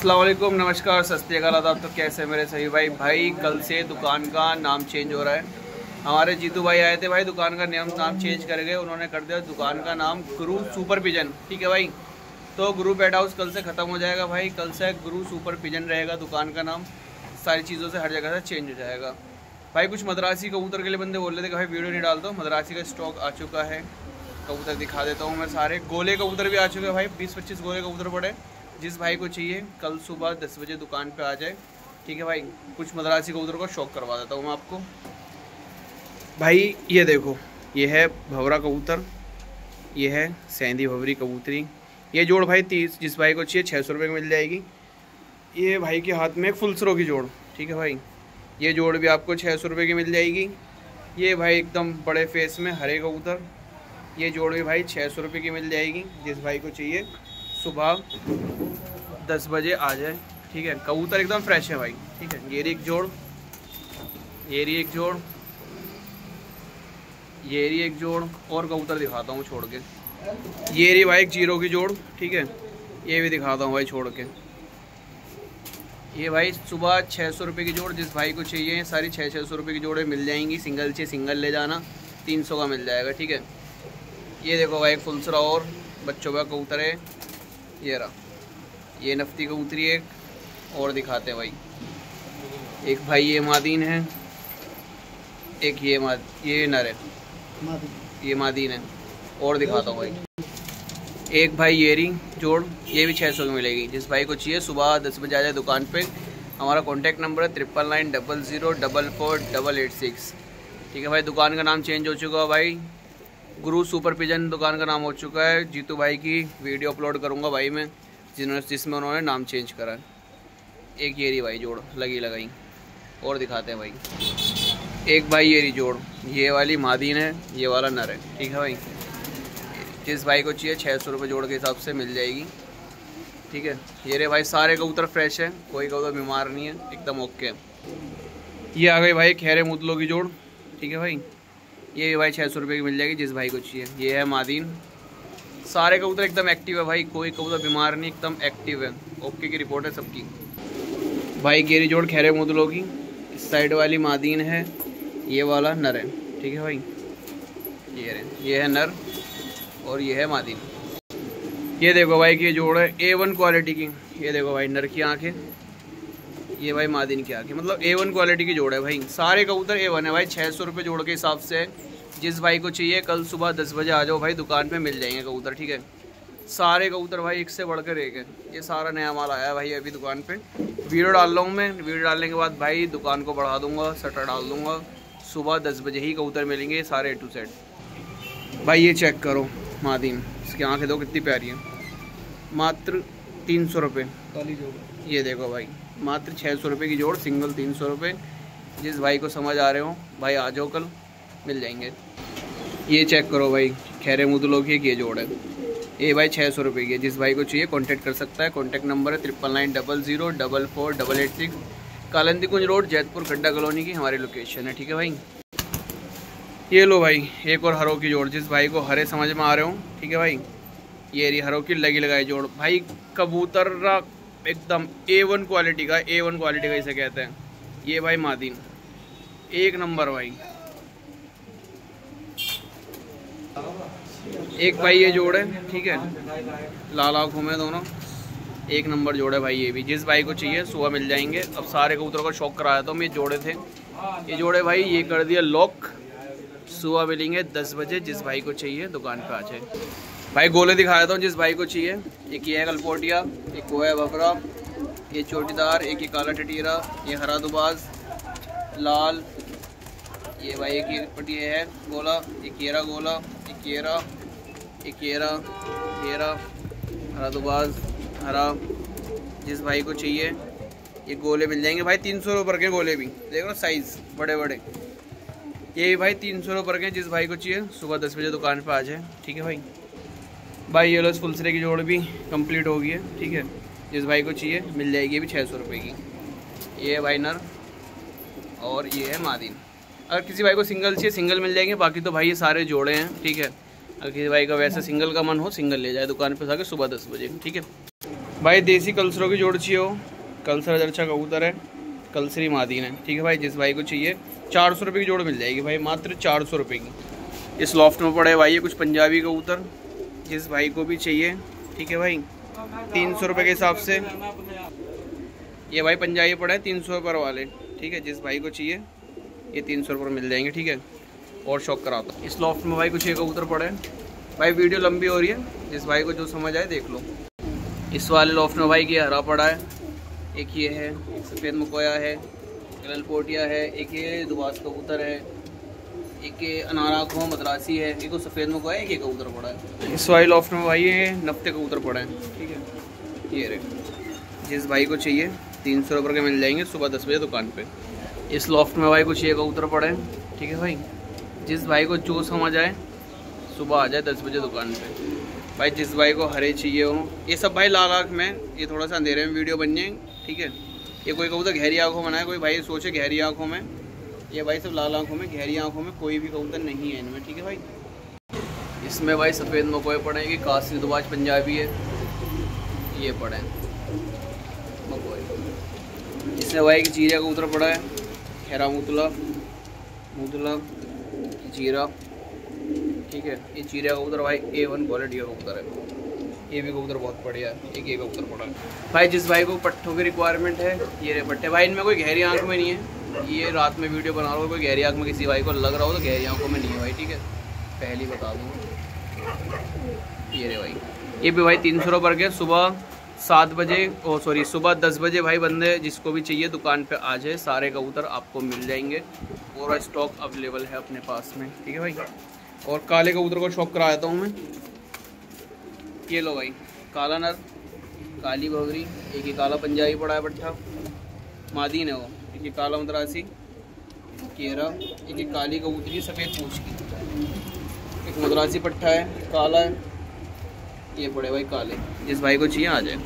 अस्सलाम वालेकुम, नमस्कार, सत श्री अकाल, आदाब। तो कैसे मेरे सही भाई कल से दुकान का नाम चेंज हो रहा है। हमारे जीतू भाई आए थे भाई, दुकान का नाम चेंज कर गए। उन्होंने कर दिया दुकान का नाम गुरु सुपर पिजन। ठीक है भाई, तो गुरु पेट हाउस कल से ख़त्म हो जाएगा भाई। कल से गुरु सुपर पिजन रहेगा दुकान का नाम। सारी चीज़ों से हर जगह से चेंज हो जाएगा भाई। कुछ मद्रासी कबूतर के लिए बंदे बोल रहे थे कि भाई वीडियो नहीं डाल दो। मद्रासी का स्टॉक आ चुका है, कबूतर दिखा देता हूँ मैं सारे। गोले कबूतर भी आ चुके हैं भाई, 20-25 गोले कबूतर पड़े। जिस भाई को चाहिए कल सुबह 10 बजे दुकान पे आ जाए। ठीक है भाई, कुछ मद्रासी कबूतर को शौक करवा देता हूँ मैं आपको भाई। ये देखो, ये है भंवरा कबूतर, ये है सेंधी भंवरी कबूतरी। ये जोड़ भाई 30, जिस भाई को चाहिए 600 रुपये की मिल जाएगी। ये भाई के हाथ में एक फुल सरो की जोड़। ठीक है भाई, ये जोड़ भी आपको 600 रुपये की मिल जाएगी। ये भाई एकदम बड़े फेस में हरे कबूतर, ये जोड़ भी भाई 600 रुपये की मिल जाएगी। जिस भाई को चाहिए सुबह 10 बजे आ जाए। ठीक है, कबूतर एकदम फ्रेश है भाई। ठीक है, ये रही एक जोड़, ये रही एक जोड़, ये रही एक जोड़। और कबूतर दिखाता हूँ छोड़ के। ये रही भाई एक जीरो की जोड़। ठीक है, ये भी दिखाता हूँ भाई छोड़ के। ये भाई सुबह 600 रुपये की जोड़। जिस भाई को चाहिए सारी 600 रुपये की जोड़ें मिल जाएंगी। सिंगल चाहिए सिंगल ले जाना, 300 का मिल जाएगा। ठीक है, ये देखो भाई एक फुलसरा और बच्चों का कबूतर है। ये रहा, ये नफ्ती कबूतरी एक और दिखाते हैं भाई। एक भाई ये मादीन है, एक ये नर है, ये मादीन है। और दिखाता हूँ भाई, एक भाई ये रही जोड़, ये भी 600 की मिलेगी। जिस भाई को चाहिए सुबह 10 बजे आ जाए दुकान पे। हमारा कॉन्टैक्ट नंबर है 9990080886। ठीक है भाई, दुकान का नाम चेंज हो चुका है भाई, गुरु सुपर पिजन दुकान का नाम हो चुका है। जीतू भाई की वीडियो अपलोड करूंगा भाई मैं, जिसमें उन्होंने नाम चेंज करा है। एक ये रही भाई जोड़ लगी लगाई। और दिखाते हैं भाई, एक भाई ये रही जोड़, ये वाली मादीन है, ये वाला नर है। ठीक है भाई, जिस भाई को चाहिए 600 रुपये जोड़ के हिसाब से मिल जाएगी। ठीक है, ये रहे भाई सारे कबूतर फ्रेश है, कोई कबूतर बीमार नहीं है, एकदम ओके है। ये आ गई भाई खैरे मुतलों की जोड़। ठीक है भाई, ये भी भाई 600 रुपये की मिल जाएगी जिस भाई को चाहिए। ये है मादीन। सारे कबूतर एकदम एक्टिव है भाई, कोई कबूतर बीमार नहीं, एकदम एक्टिव है। ओके की रिपोर्ट है सबकी भाई। गेरी जोड़ खैरे मुतलों की, इस साइड वाली मादीन है, ये वाला नर है। ठीक है भाई, ये है नर और ये है मादीन। ये देखो भाई कि ये जोड़ है A1 क्वालिटी की। ये देखो भाई नर की आंखें, ये भाई मादीन की आंखें, मतलब A1 क्वालिटी की जोड़ है भाई। सारे कबूतर A1 है भाई, 600 रुपये जोड़ के हिसाब से। जिस भाई को चाहिए कल सुबह 10 बजे आ जाओ भाई, दुकान पे मिल जाएंगे कबूतर। ठीक है, सारे कबूतर भाई एक से बढ़कर एक है। ये सारा नया माल आया है भाई अभी दुकान पे। वीडियो डाल रहा हूँ मैं, वीडियो डालने के बाद भाई दुकान को बढ़ा दूँगा, शटर डाल दूँगा। सुबह 10 बजे ही कबूतर मिलेंगे सारे A to Z भाई। ये चेक करो मादीन, इसकी आँखें दो कितनी प्यारी है। मात्र 300 रुपये काली जोड़। ये देखो भाई, मात्र 600 रुपये की जोड़, सिंगल 300 रुपये। जिस भाई को समझ आ रहे हो भाई आ जाओ, कल मिल जाएंगे। ये चेक करो भाई, खैरे मुदलों की एक ये जोड़ है, ये भाई 600 रुपये की है। जिस भाई को चाहिए कांटेक्ट कर सकता है। कॉन्टैक्ट नंबर है 9990044486। कालंदी कुंज रोड, जैतपुर खड्डा कॉलोनी की हमारी लोकेशन है। ठीक है भाई, ये लो भाई एक और हरों की जोड़। जिस भाई को हरे समझ में आ रहे हो, ठीक है भाई, ये रही हरों की लगी लगाई जोड़ भाई। कबूतर एकदम A1 क्वालिटी का, A1 क्वालिटी का इसे कहते हैं। ये भाई मादीन एक नंबर भाई। एक भाई ये जोड़ है, ठीक है, लाल आँखों में दोनों, एक नंबर जोड़ है भाई। ये भी जिस भाई को चाहिए सुबह मिल जाएंगे। अब सारे कबूतरों का शौक कराया था मैं, ये जोड़े थे, ये जोड़े भाई ये कर दिया लॉक। सुबह मिलेंगे 10 बजे, जिस भाई को चाहिए दुकान पे आ जाए भाई। गोले दिखाया था जिस भाई को चाहिए। एक ये है कलपोटिया, एक वो है बकरा, ये चोटीदार, एक ये काला टटीरा, ये हरा दुबाज लाल, ये भाई एक ये पटिया है गोला, एक येरा गोला, एक येरा, एक येरा, हरा दुबाज हरा। जिस भाई को चाहिए ये गोले मिल जाएंगे भाई, 300 रुपये के गोले भी देख लो, साइज़ बड़े बड़े। ये भी भाई 300 रुपये के। जिस भाई को चाहिए सुबह 10 बजे दुकान पे आ जाए। ठीक है भाई, ये लो फुलसरे की जोड़ भी कंप्लीट हो गई है। ठीक है, जिस भाई को चाहिए मिल जाएगी, भी 600 रुपये की। ये है भाई नर और ये है मादीन। अगर किसी भाई को सिंगल चाहिए सिंगल मिल जाएंगे, बाकी तो भाई ये सारे जोड़े हैं। ठीक है, अगर किसी भाई का वैसे सिंगल का मन हो सिंगल ले जाए दुकान पे आके सुबह 10 बजे। ठीक है। भाई देसी कल्सरों की जोड़ चाहिए हो, कल्सर अच्छा कबूतर है, कल्सरी मादीन है। ठीक है भाई, जिस भाई को चाहिए 400 रुपये की जोड़ मिल जाएगी भाई, मात्र 400 रुपये की। इस लॉफ्ट में पड़े भाई ये कुछ पंजाबी कबूतर, जिस भाई को भी चाहिए। ठीक है भाई, 300 रुपये के हिसाब से ये भाई पंजाबी पड़ा है 300 रुपये वाले। ठीक है, जिस भाई को चाहिए ये 300 रुपये मिल जाएंगे। ठीक है, और शौक कराता हूँ। इस लॉफ्ट में भाई कुछ ये कबूतर पड़े हैं भाई, वीडियो लंबी हो रही है, जिस भाई को जो समझ आए देख लो। इस वाले लॉफ्ट में भाई ये हरा पड़ा है, एक ये है, एक सफ़ेद मकोया है, ललपोटिया है, एक ये दुबास कबूतर है, एक ये अनार आँखों मद्रासी है, एक सफ़ेद मकोया है, एक ये कबूतर पड़ा है। इस वाले लॉफ्ट में भाई ये नफ्ते कबूतर पड़े हैं। ठीक है, ये रहे, जिस भाई को चाहिए 300 रुपये के मिल जाएंगे सुबह 10 बजे दुकान पे। इस लॉफ्ट में भाई कुछ ये कबूतर पड़े हैं। ठीक है भाई, जिस भाई को जो समझ आए सुबह आ जाए 10 बजे दुकान पे। भाई जिस भाई को हरे चाहिए हो, ये सब भाई लाल आँख में, ये थोड़ा सा अंधेरे में वीडियो बन जाएंगे। ठीक है, ये कोई कबूतर गहरी आँखों में ना है, कोई भाई सोचे गहरी आँखों में, ये भाई सब लाल आँखों में, गहरी आँखों में कोई भी कबूतर नहीं है इनमें। ठीक है भाई, इसमें भाई सफ़ेद मकोए पड़े हैं कि काशी दुबाज पंजाबी है, ये पड़े हैं मकोए। इसमें भाई एक जीरा कबूतर पड़ा है, खैरा मुतला जीरा। ठीक है, ये जीरा कबूतर भाई A1 क्वालिटी का कबूतर है, ये भी कबूतर बहुत बढ़िया है। एक ये कबूतर पड़ा है भाई, जिस भाई को पट्ठों की रिक्वायरमेंट है ये रहे पट्टे भाई, इनमें कोई गहरी आंख में नहीं है, ये रात में वीडियो बना रहा हो, कोई गहरी आंख में किसी भाई को लग रहा हो तो गहरी आंखों में नहीं है भाई। ठीक है, पहले ही बता दूँ, ये रहे भाई, ये भी भाई 300 रुपये के। सुबह 7 बजे सुबह 10 बजे भाई बंदे जिसको भी चाहिए दुकान पे आ जाए, सारे कबूतर आपको मिल जाएंगे, पूरा स्टॉक अवेलेबल है अपने पास में। ठीक है भाई, और काले कबूतर को शौक करा देता हूँ मैं, ये लो भाई, काला नर, काली भवरी, एक ही काला पंजाबी पड़ा है पट्ठा, मादीन है वो, एक ही काला मद्रासी केरा, एक ही काली कबूतरी सफ़ेद पूँछ की, एक मद्रासी पट्ठा है काला है, ये पड़े भाई काले, जिस भाई को चाहिए आ जाए।